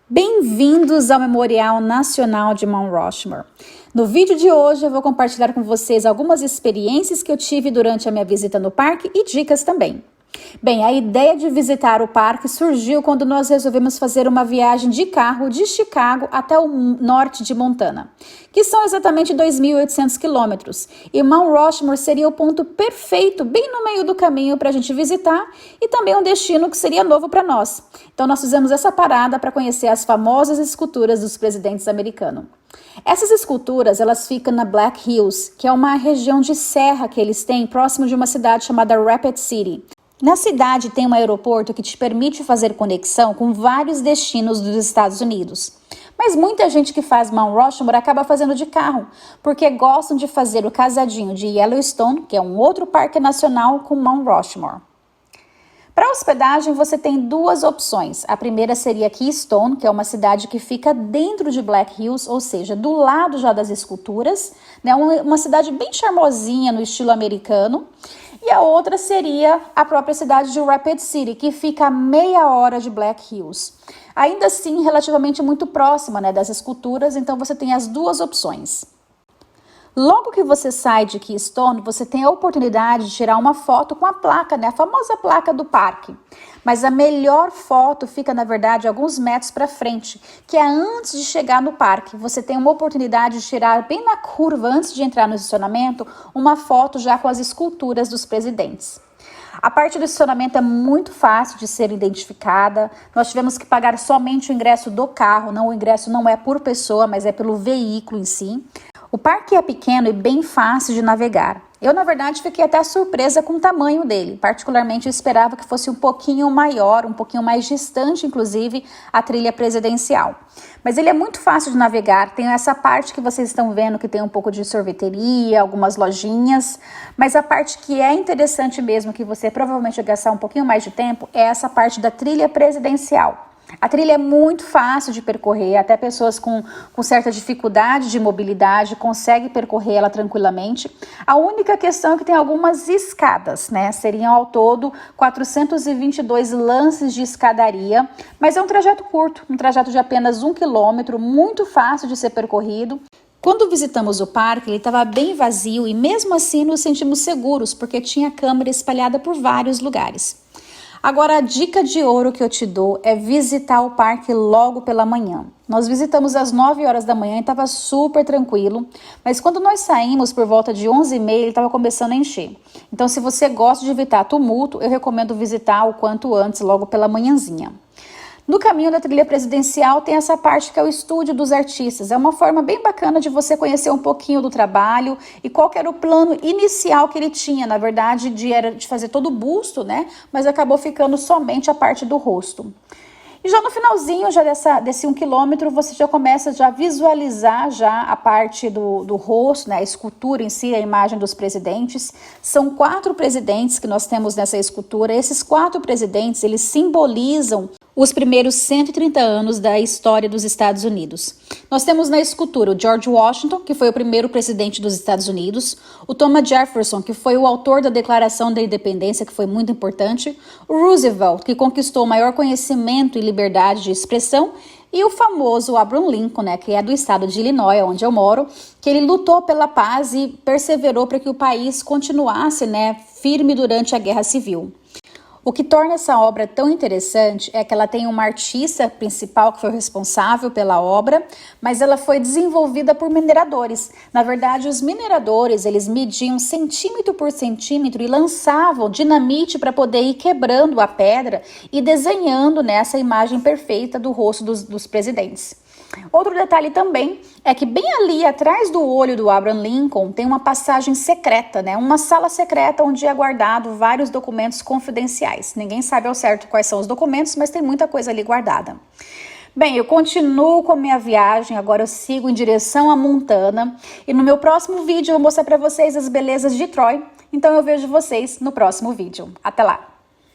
Bem-vindos ao Memorial Nacional de Mount Rushmore. No vídeo de hoje eu vou compartilhar com vocês algumas experiências que eu tive durante a minha visita no parque e dicas também. Bem, a ideia de visitar o parque surgiu quando nós resolvemos fazer uma viagem de carro de Chicago até o norte de Montana, que são exatamente 2.800 quilômetros, e Mount Rushmore seria o ponto perfeito, bem no meio do caminho para a gente visitar e também um destino que seria novo para nós. Então nós fizemos essa parada para conhecer as famosas esculturas dos presidentes americanos. Essas esculturas, elas ficam na Black Hills, que é uma região de serra que eles têm próximo de uma cidade chamada Rapid City. Na cidade tem um aeroporto que te permite fazer conexão com vários destinos dos Estados Unidos. Mas muita gente que faz Mount Rushmore acaba fazendo de carro, porque gostam de fazer o casadinho de Yellowstone, que é um outro parque nacional, com Mount Rushmore. Para hospedagem, você tem duas opções. A primeira seria Keystone, que é uma cidade que fica dentro de Black Hills, ou seja, do lado já das esculturas, né? Uma cidade bem charmosinha no estilo americano. E a outra seria a própria cidade de Rapid City, que fica a meia hora de Black Hills. Ainda assim, relativamente muito próxima, né, das esculturas, então você tem as duas opções. Logo que você sai de Keystone, você tem a oportunidade de tirar uma foto com a placa, né, a famosa placa do parque. Mas a melhor foto fica, na verdade, alguns metros para frente, que é antes de chegar no parque. Você tem uma oportunidade de tirar bem na curva, antes de entrar no estacionamento, uma foto já com as esculturas dos presidentes. A parte do estacionamento é muito fácil de ser identificada. Nós tivemos que pagar somente o ingresso do carro, o ingresso não é por pessoa, mas é pelo veículo em si. O parque é pequeno e bem fácil de navegar. Eu, na verdade, fiquei até surpresa com o tamanho dele. Particularmente, eu esperava que fosse um pouquinho maior, um pouquinho mais distante, inclusive, a trilha presidencial. Mas ele é muito fácil de navegar. Tem essa parte que vocês estão vendo, que tem um pouco de sorveteria, algumas lojinhas. Mas a parte que é interessante mesmo, que você provavelmente vai gastar um pouquinho mais de tempo, é essa parte da trilha presidencial. A trilha é muito fácil de percorrer, até pessoas com certa dificuldade de mobilidade conseguem percorrer ela tranquilamente. A única questão é que tem algumas escadas, né? Seriam ao todo 422 lances de escadaria, mas é um trajeto curto, um trajeto de apenas 1 quilômetro, muito fácil de ser percorrido. Quando visitamos o parque, ele estava bem vazio e mesmo assim nos sentimos seguros, porque tinha câmera espalhada por vários lugares. Agora, a dica de ouro que eu te dou é visitar o parque logo pela manhã. Nós visitamos às 9 horas da manhã e estava super tranquilo, mas quando nós saímos por volta de 11h30, ele estava começando a encher. Então, se você gosta de evitar tumulto, eu recomendo visitar o quanto antes, logo pela manhãzinha. No caminho da trilha presidencial tem essa parte que é o estúdio dos artistas. É uma forma bem bacana de você conhecer um pouquinho do trabalho e qual que era o plano inicial que ele tinha. Na verdade, era de fazer todo o busto, né? Mas acabou ficando somente a parte do rosto. E já no finalzinho desse 1 quilômetro, você já começa a visualizar já a parte do rosto, né, a escultura em si, a imagem dos presidentes. São 4 presidentes que nós temos nessa escultura. Esses 4 presidentes, eles simbolizam os primeiros 130 anos da história dos Estados Unidos. Nós temos na escultura o George Washington, que foi o primeiro presidente dos Estados Unidos, o Thomas Jefferson, que foi o autor da Declaração da Independência, que foi muito importante, o Roosevelt, que conquistou o maior conhecimento e liberdade de expressão, e o famoso Abraham Lincoln, né, que é do estado de Illinois, onde eu moro, que ele lutou pela paz e perseverou para que o país continuasse, né, firme durante a Guerra Civil. O que torna essa obra tão interessante é que ela tem uma artista principal que foi responsável pela obra, mas ela foi desenvolvida por mineradores. Na verdade, os mineradores, eles mediam centímetro por centímetro e lançavam dinamite para poder ir quebrando a pedra e desenhando nessa imagem perfeita do rosto dos presidentes. Outro detalhe também é que bem ali atrás do olho do Abraham Lincoln tem uma passagem secreta, né? Uma sala secreta onde é guardado vários documentos confidenciais. Ninguém sabe ao certo quais são os documentos, mas tem muita coisa ali guardada. Bem, eu continuo com a minha viagem, agora eu sigo em direção a Montana e no meu próximo vídeo eu vou mostrar para vocês as belezas de Troy. Então eu vejo vocês no próximo vídeo. Até lá!